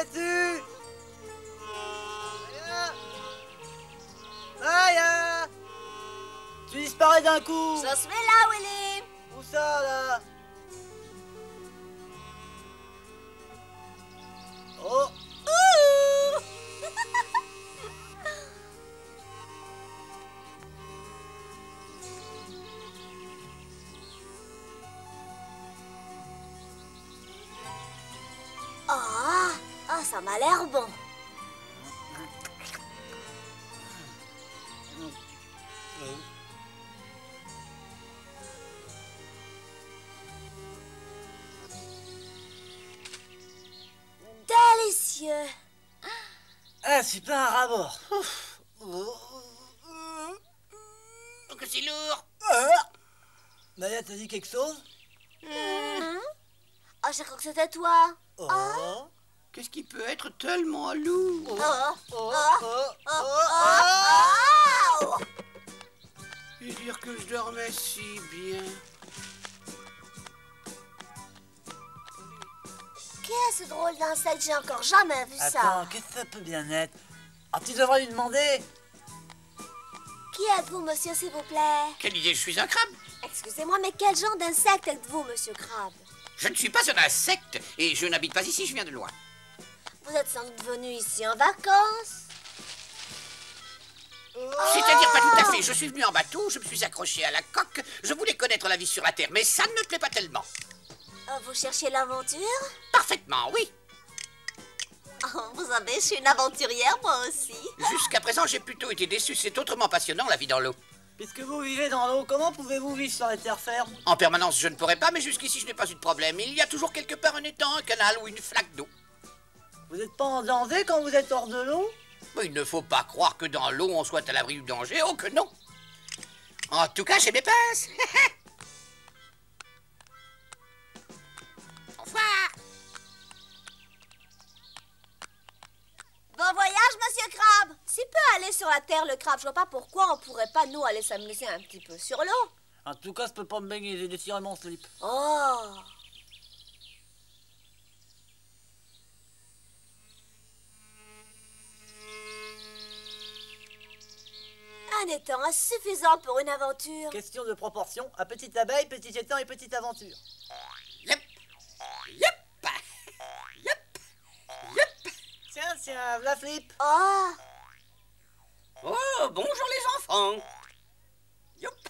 es-tu? Maya? Maya? Tu disparais d'un coup. Je suis là, Willy. Où ça, là? Oh! Ouh. Oh, ça m'a l'air bon. Délicieux. Ah, c'est pas un rabord. Oh, que c'est lourd. Maya, t'as dit quelque chose? Oh, j'ai cru que c'était toi. Oh. Qu'est-ce qui peut être tellement lourd? Et dire que je dormais si bien. Qu'est-ce drôle d'insecte, j'ai encore jamais vu ça. Attends, qu'est-ce que ça peut bien être? Ah, tu devrais lui demander. Qui êtes-vous, monsieur, s'il vous plaît? Quelle idée, je suis un crabe? Excusez-moi, mais quel genre d'insecte êtes-vous, monsieur Crabe? Je ne suis pas un insecte et je n'habite pas ici, je viens de loin. Vous êtes sans doute venu ici en vacances? C'est-à-dire pas tout à fait. Je suis venu en bateau, je me suis accroché à la coque, je voulais connaître la vie sur la Terre, mais ça ne me plaît pas tellement. Vous cherchez l'aventure? Parfaitement, oui. Oh, vous savez, je suis une aventurière, moi aussi. Jusqu'à présent, j'ai plutôt été déçu. C'est autrement passionnant, la vie dans l'eau. Puisque vous vivez dans l'eau, comment pouvez-vous vivre sur les terres fermes? En permanence, je ne pourrais pas, mais jusqu'ici, je n'ai pas eu de problème. Il y a toujours quelque part un étang, un canal ou une flaque d'eau. Vous n'êtes pas en danger quand vous êtes hors de l'eau? Mais il ne faut pas croire que dans l'eau, on soit à l'abri du danger. Oh que non. En tout cas, j'ai mes pinces. Au revoir. Bon voyage, monsieur Crabe. S'il peut aller sur la terre, le crabe, je vois pas pourquoi on pourrait pas, nous, aller s'amuser un petit peu sur l'eau. En tout cas, je peux pas me baigner, j'ai déchiré mon slip. Oh. Un étang suffisant pour une aventure. Question de proportion, à petite abeille, petit étang et petite aventure. Yep. Yep. Yep. Yep. Tiens, la flip. Oh. Oh, bonjour les enfants. Yep.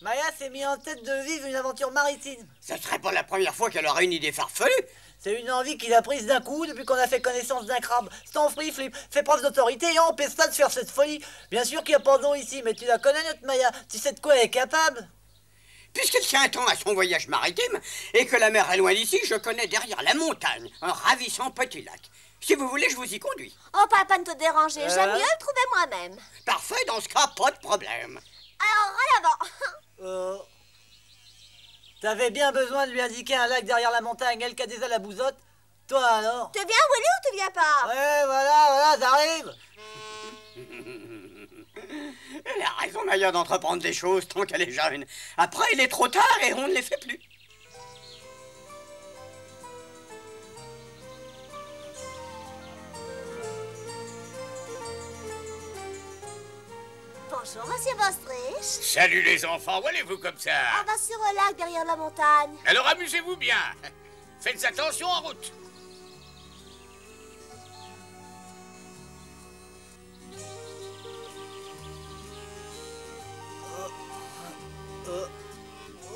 Maya s'est mis en tête de vivre une aventure maritime. Ce serait pas la première fois qu'elle aurait une idée farfelue. C'est une envie qu'il a prise d'un coup depuis qu'on a fait connaissance d'un crabe. C'est en free flip, fais preuve d'autorité et empêche-la de faire cette folie. Bien sûr qu'il n'y a pas d'eau ici, mais tu la connais notre Maya. Tu sais de quoi elle est capable? Puisqu'elle tient un temps à son voyage maritime et que la mer est loin d'ici, je connais derrière la montagne un ravissant petit lac. Si vous voulez, je vous y conduis. Oh, pas la peine de te déranger. J'aime mieux le trouver moi-même. Parfait, dans ce cas, pas de problème. Alors, en avant. T'avais bien besoin de lui indiquer un lac derrière la montagne, elle qui a déjà la bousotte. Toi alors? Tu viens, Willy, ou tu viens pas? Ouais, voilà, t'arrives. Elle a raison, Maya, d'entreprendre des choses tant qu'elle est jeune. Après, il est trop tard et on ne les fait plus. Bonjour, monsieur Bostrich. Salut les enfants, où allez-vous comme ça? On va sur un lac derrière la montagne. Alors amusez-vous bien. Faites attention en route.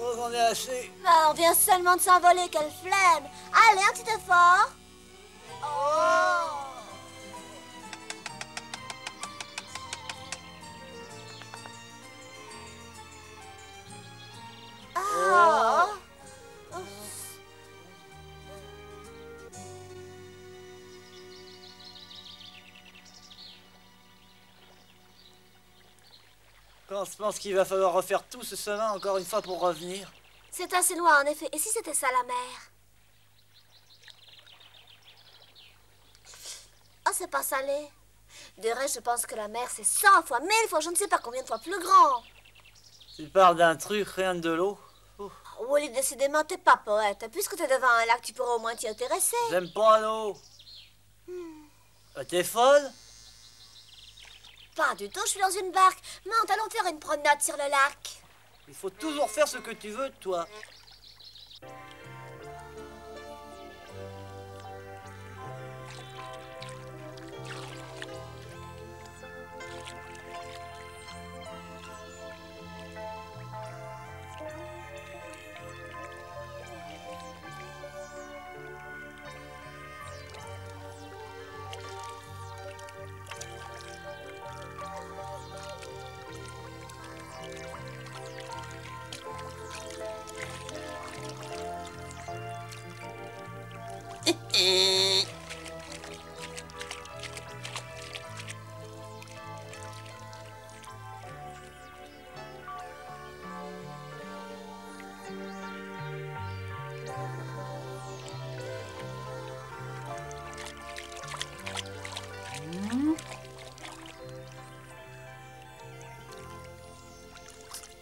Oh, j'en ai assez. Ah, on vient seulement de s'envoler, quelle flemme. Allez, un petit effort. Oh. Ah. Quand je pense qu'il va falloir refaire tout ce chemin encore une fois pour revenir. C'est assez loin, en effet. Et si c'était ça, la mer? Oh, c'est pas salé. De reste, je pense que la mer, c'est 100 fois, 1000 fois, je ne sais pas combien de fois plus grand. Tu parles d'un truc, rien que de l'eau. Oh, Willy, décidément, t'es pas poète. Puisque t'es devant un lac, tu pourras au moins t'y intéresser. J'aime pas l'eau. T'es folle? Pas du tout, je suis dans une barque. Monte, allons faire une promenade sur le lac. Il faut toujours faire ce que tu veux, toi.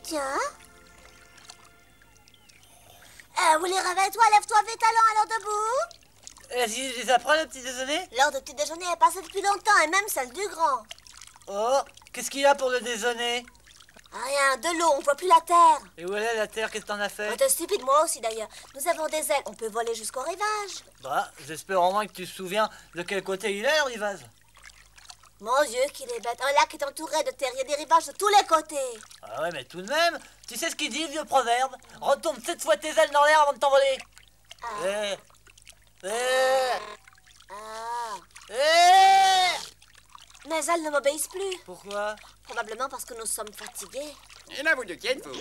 Tiens. Willy, réveille-toi, lève-toi vite, allons debout. Vas-y, je les apprends le petit déjeuner? L'heure de petit déjeuner est passée depuis longtemps, et même celle du grand. Oh, qu'est-ce qu'il y a pour le déjeuner? Rien, de l'eau, on voit plus la terre. Et où elle est la terre? Qu'est-ce que t'en as fait? Oh, t'es stupide, moi aussi d'ailleurs. Nous avons des ailes, on peut voler jusqu'au rivage. Bah, j'espère au moins que tu te souviens de quel côté il est, le rivage. Mon Dieu, qu'il est bête. Un lac est entouré de terre, il y a des rivages de tous les côtés. Ah ouais, mais tout de même, tu sais ce qu'il dit, le vieux proverbe? Retourne 7 fois tes ailes dans l'air avant de t'envoler. Ah. Eh. Ah. Eh. Mes ailes ne m'obéissent plus. Pourquoi? Probablement parce que nous sommes fatigués. Et là, vous de qui êtes-vous?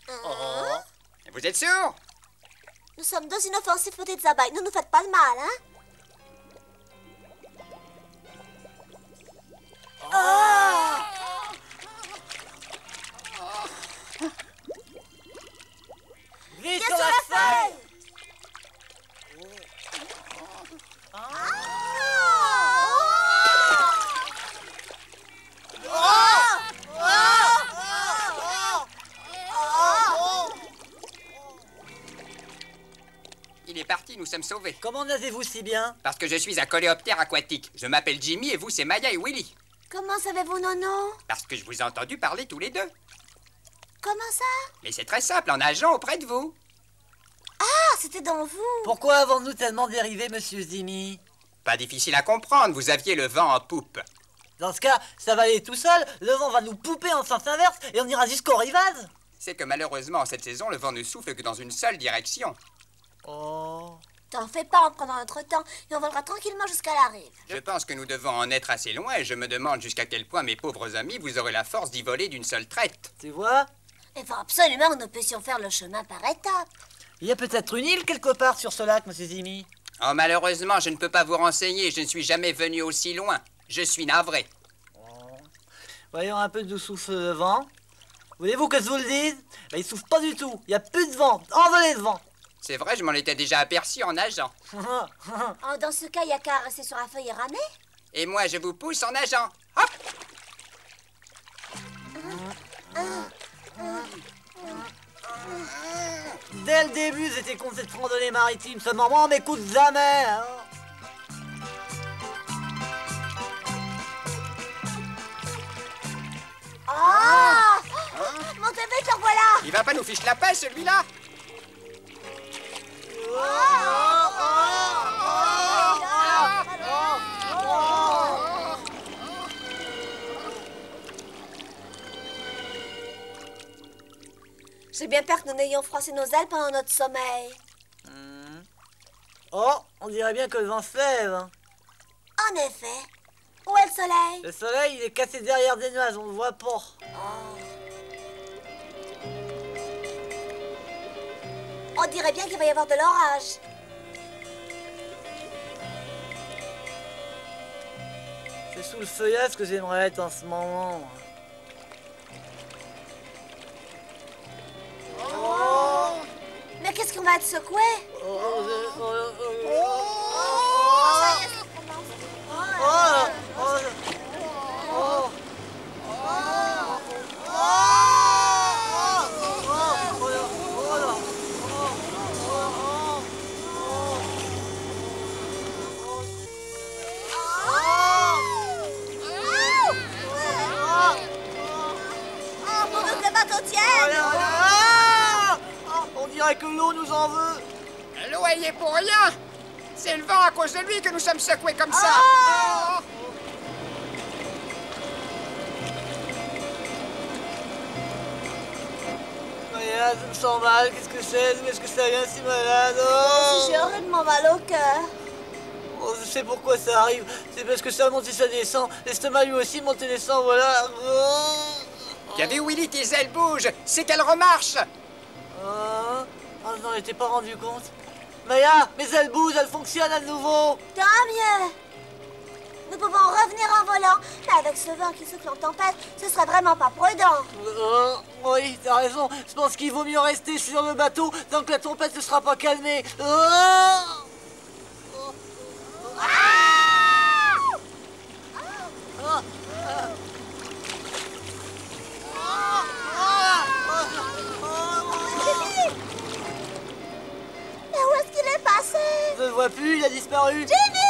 Oh. Vous êtes sourds? Nous sommes deux inoffensives petites abeilles. Ne nous faites pas de mal, hein? Vite Qu'est-ce sur la qu'on a feuille. fait? Il est parti, nous sommes sauvés. Comment nagez-vous si bien? Parce que je suis un coléoptère aquatique. Je m'appelle Jimmy et vous, c'est Maya et Willy. Comment savez-vous nos noms? Parce que je vous ai entendu parler tous les deux. Comment ça? Mais c'est très simple, en nageant auprès de vous. Ah, c'était dans vous. Pourquoi avons-nous tellement dérivé, monsieur Zimi? Pas difficile à comprendre, vous aviez le vent en poupe. Dans ce cas, ça va aller tout seul, le vent va nous pouper en sens inverse et on ira jusqu'au rivage. C'est que malheureusement, cette saison, le vent ne souffle que dans une seule direction. Oh. T'en fais pas, on prendra notre temps et on volera tranquillement jusqu'à la rive. Je pense que nous devons en être assez loin et je me demande jusqu'à quel point, mes pauvres amis, vous aurez la force d'y voler d'une seule traite. Tu vois? Il faut absolument que nous puissions faire le chemin par étapes. Il y a peut-être une île quelque part sur ce lac, monsieur Zimi. Oh, malheureusement, je ne peux pas vous renseigner, je ne suis jamais venu aussi loin. Je suis navré. Voyons un peu d'où souffle le vent. Voulez-vous que je vous le dise? Ben, il souffle pas du tout, il n'y a plus de vent, envolé de vent. C'est vrai, je m'en étais déjà aperçu en nageant. Oh, dans ce cas, il n'y a qu'à rester sur la feuille et ramer. Et moi, je vous pousse en nageant. Hop! Dès le début, j'étais contre cette randonnée maritime, seulement moi on m'écoute jamais. Hein. Ah! Montez vite, le voilà! Il va pas nous fiche la paix, celui-là? J'ai bien peur que nous n'ayons froissé nos ailes pendant notre sommeil. Oh, on dirait bien que le vent se lève. Hein. En effet. Où est le soleil? Le soleil, il est cassé derrière des nuages, on le voit pas. On dirait bien qu'il va y avoir de l'orage. C'est sous le feuillage que j'aimerais être en ce moment. Mais qu'est-ce qu'on va être secoué? dirait que l'eau nous en veut. L'eau, elle y est pour rien. C'est le vent à cause de lui que nous sommes secoués comme ça. Oh. Maya, je me sens mal. Qu'est-ce que c'est? D'où est-ce que ça vient si malade? Oh, J'ai horriblement mal au cœur. oh, je sais pourquoi ça arrive. C'est parce que ça monte et ça descend. L'estomac lui aussi monte et descend, voilà. Oh. T'as vu, Willy, tes ailes bougent. C'est qu'elles remarchent. Oh, je n'en étais pas rendu compte. Maya, mes ailes bougent, elles fonctionnent à nouveau. Tant mieux. Nous pouvons revenir en volant, mais avec ce vent qui souffle en tempête, ce serait vraiment pas prudent. Oui, t'as raison. Je pense qu'il vaut mieux rester sur le bateau tant que la tempête ne sera pas calmée. Mais où est-ce qu'il est passé? Je ne le vois plus, il a disparu. Jimmy!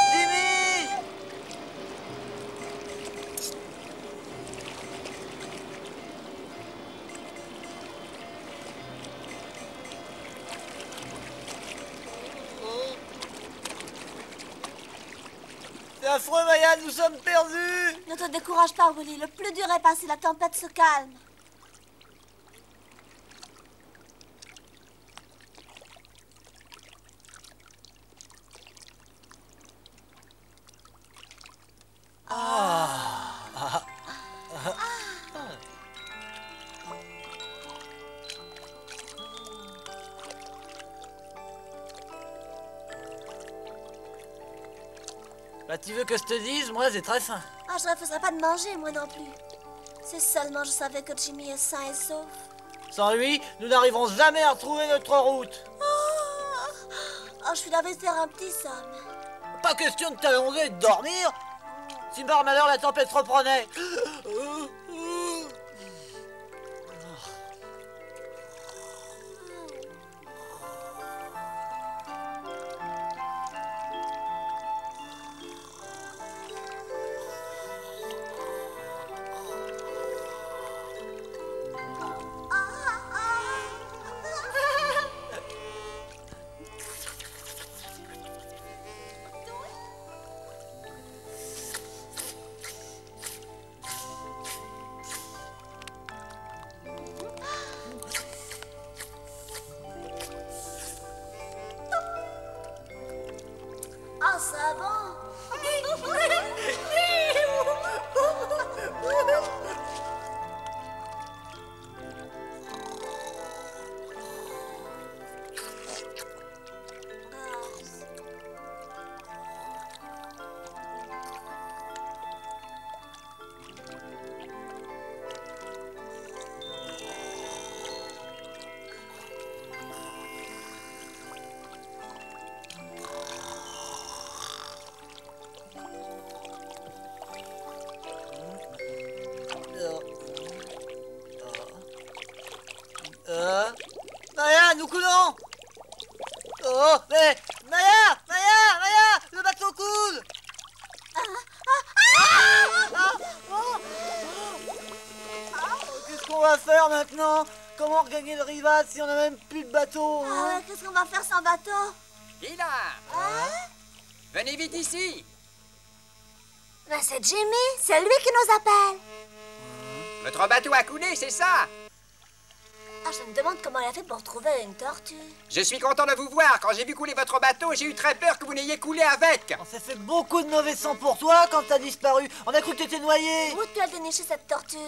C'est affreux, Maya, nous sommes perdus. Ne te décourage pas, Willy. Le plus dur est passé, la tempête se calme. Bah, tu veux que je te dise, moi, c'est très faim. Ah, je refuserais pas de manger, moi non plus. Si seulement je savais que Jimmy est sain et sauf. Sans lui, nous n'arriverons jamais à retrouver notre route. Oh, je suis là de faire un petit somme. Pas question de t'allonger et de dormir. Si par malheur la tempête reprenait. Oh, ça va. Maya, nous coulons. Oh, mais Maya, le bateau coule. Qu'est-ce qu'on va faire maintenant? Comment regagner le rivage si on n'a même plus de bateau? Ah ouais, qu'est-ce qu'on va faire sans bateau? Lila, venez vite ici. Ben, c'est Jimmy, c'est lui qui nous appelle. Votre bateau a coulé, c'est ça? Ah, je me demande comment il a fait pour trouver une tortue. Je suis content de vous voir. Quand j'ai vu couler votre bateau, j'ai eu très peur que vous n'ayez coulé avec. On s'est fait beaucoup de mauvais sang pour toi quand t'as disparu. On a cru que t'étais noyé. Où tu as déniché cette tortue?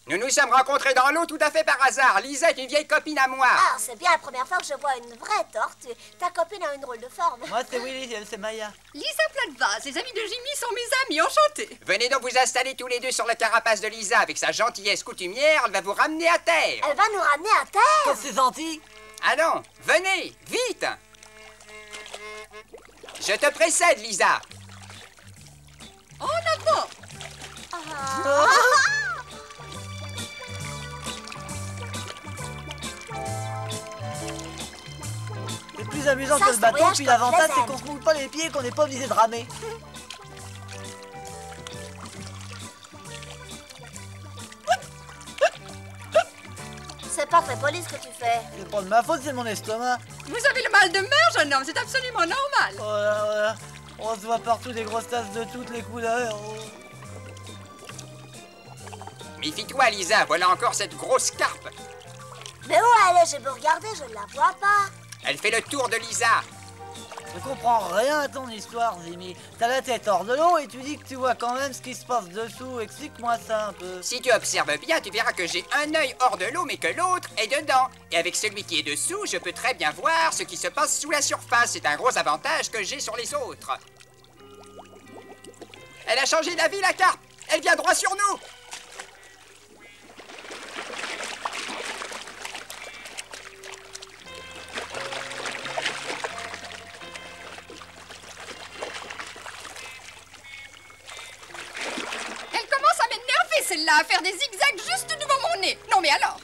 Nous nous sommes rencontrés dans l'eau tout à fait par hasard. Lisa est une vieille copine à moi. Ah, c'est bien la première fois que je vois une vraie tortue. Ta copine a une drôle de forme. Moi, c'est Willy, elle, c'est Maya. Lisa Platvas, les amis de Jimmy sont mes amis, enchantés. Venez donc vous installer tous les deux sur la carapace de Lisa. Avec sa gentillesse coutumière, elle va vous ramener à terre. Elle va nous ramener à terre. Quand c'est gentil. Allons, venez, vite. Je te précède, Lisa. En avant. Le plus amusant Ça, que le c'est bateau, voyage puis comme l'avantage, plaisir. c'est qu'on se mouille pas les pieds et qu'on n'est pas obligé de ramer. C'est pas très poli ce que tu fais. C'est pas de ma faute, c'est mon estomac. Vous avez le mal de mer, jeune homme, c'est absolument normal. Voilà. On se voit partout des grosses tasses de toutes les couleurs. Méfie-toi, Lisa, voilà encore cette grosse carpe. Mais où elle est? J'ai beau regarder, je ne la vois pas. Elle fait le tour de Lisa. Je comprends rien à ton histoire, Jimmy. T'as la tête hors de l'eau et tu dis que tu vois quand même ce qui se passe dessous. Explique-moi ça un peu. Si tu observes bien, tu verras que j'ai un œil hors de l'eau, mais que l'autre est dedans. Et avec celui qui est dessous, je peux très bien voir ce qui se passe sous la surface. C'est un gros avantage que j'ai sur les autres. Elle a changé d'avis, la carpe. Elle vient droit sur nous. Celle-là à faire des zigzags juste devant mon nez. Non mais alors.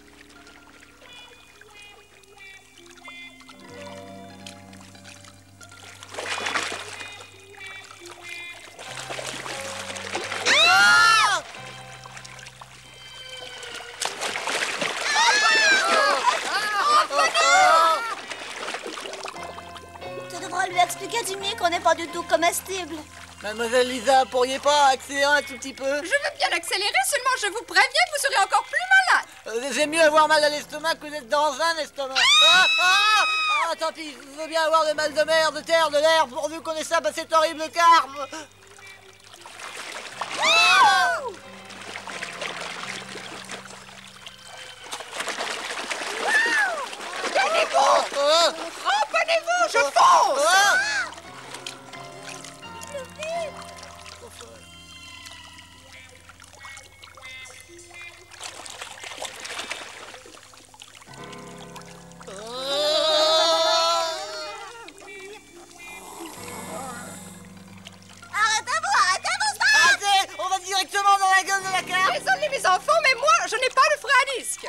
Tu devras lui expliquer, Jimmy, qu'on n'est pas du tout comestible. Mademoiselle Lisa, pourriez pas accélérer un tout petit peu? Je veux bien l'accélérer, seulement je vous préviens que vous serez encore plus malade. J'aime mieux avoir mal à l'estomac que d'être dans un estomac. Tant pis, je veux bien avoir le mal de mer, de terre, de l'air, pourvu qu'on ait ça, cette horrible carpe. Ramponnez-vous, je fonce. Directement dans la gueule de la carpe. Désolé mes enfants, mais moi, je n'ai pas de frein à disque.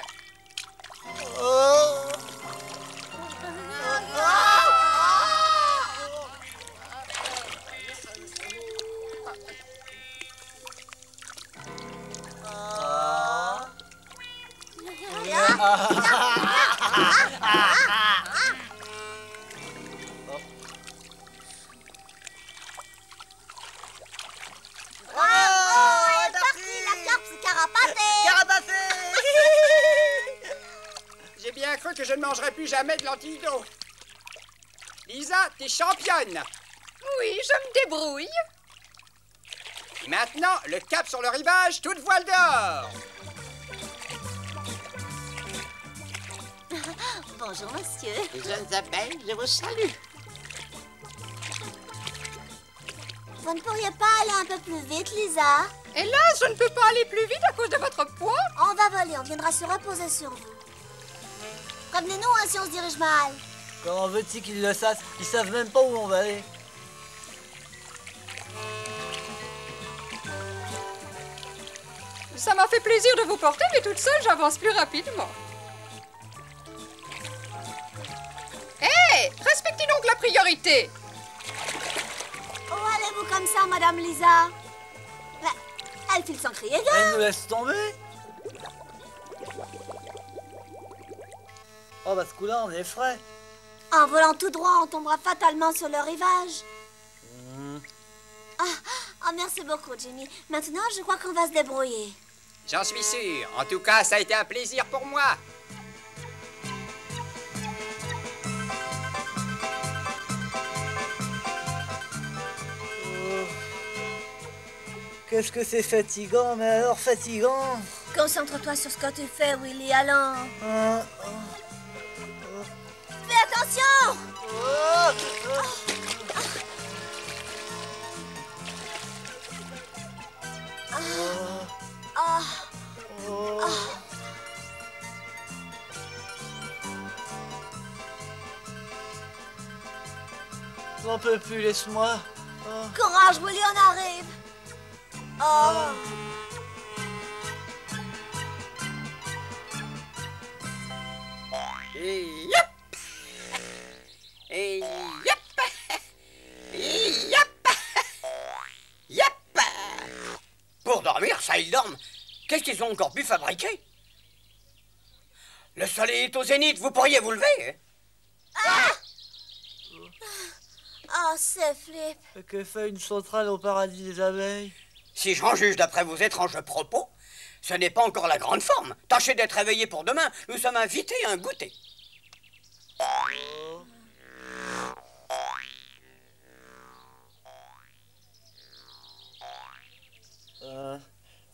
J'ai bien cru que je ne mangerais plus jamais de lentilles d'eau. Lisa, t'es championne. Oui, je me débrouille. Et maintenant, le cap sur le rivage, toute voile dehors. Bonjour, monsieur. Jeunes abeilles, je vous salue. Vous ne pourriez pas aller un peu plus vite, Lisa? Hélas, je ne peux pas aller plus vite à cause de votre poids. On va voler, on viendra se reposer sur vous. Prévenez-nous si on se dirige mal. Comment veux-tu qu'ils le sachent? Ils savent même pas où on va aller. Ça m'a fait plaisir de vous porter, mais toute seule, j'avance plus rapidement. Hé, respectez donc la priorité. Où allez-vous comme ça, Madame Lisa? Elle file sans crier gare. Elle nous laisse tomber. Oh bah ce coup-là, on est frais. En volant tout droit, on tombera fatalement sur le rivage. Ah, merci beaucoup, Jimmy. Maintenant, je crois qu'on va se débrouiller. J'en suis sûr. En tout cas, ça a été un plaisir pour moi. Qu'est-ce que c'est fatigant, mais alors fatigant. Concentre-toi sur ce que tu fais, Willy, allons. Fais attention! J'en peux plus, laisse-moi. Courage, Willy, on arrive. Et yep! Et yep! Et yep! Yep! Pour dormir, ça, ils dorment. Qu'est-ce qu'ils ont encore pu fabriquer? Le soleil est au zénith, vous pourriez vous lever. Oh, c'est Flip. Et que fait une centrale au paradis des abeilles? Si j'en juge d'après vos étranges propos, ce n'est pas encore la grande forme. Tâchez d'être réveillés pour demain, nous sommes invités à un goûter.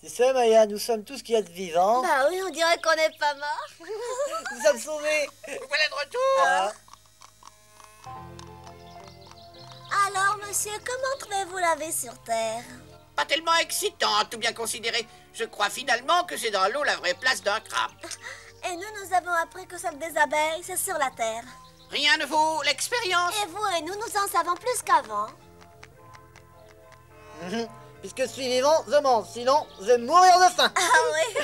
Tu sais, Maya, nous sommes tous qui êtes vivants. Bah oui, on dirait qu'on n'est pas mort. Nous sommes sauvés. Vous voilà de retour. Ah. Alors, monsieur, comment trouvez-vous la vie sur Terre? Pas tellement excitant, tout bien considéré. Je crois finalement que c'est dans l'eau la vraie place d'un crabe. Et nous avons appris que celle des abeilles, c'est sur la Terre. Rien ne vaut l'expérience. Et vous et nous en savons plus qu'avant. Puisque je suis vivant, je mange. Sinon, je vais mourir de faim. Ah oui.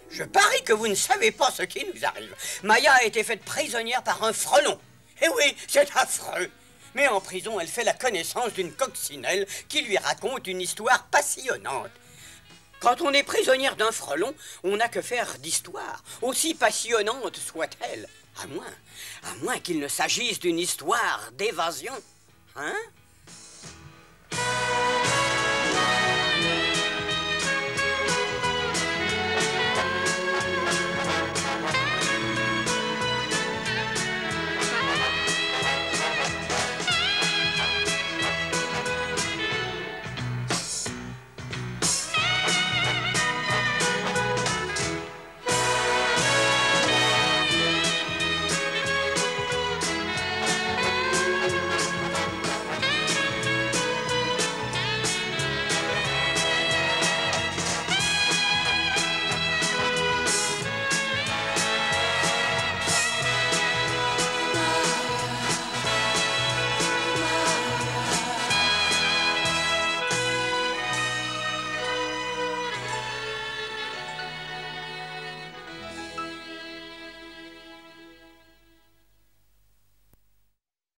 Je parie que vous ne savez pas ce qui nous arrive. Maya a été faite prisonnière par un frelon. Eh oui, c'est affreux. Mais en prison, elle fait la connaissance d'une coccinelle qui lui raconte une histoire passionnante. Quand on est prisonnière d'un frelon, on n'a que faire d'histoire, aussi passionnante soit-elle. À moins qu'il ne s'agisse d'une histoire d'évasion. Hein?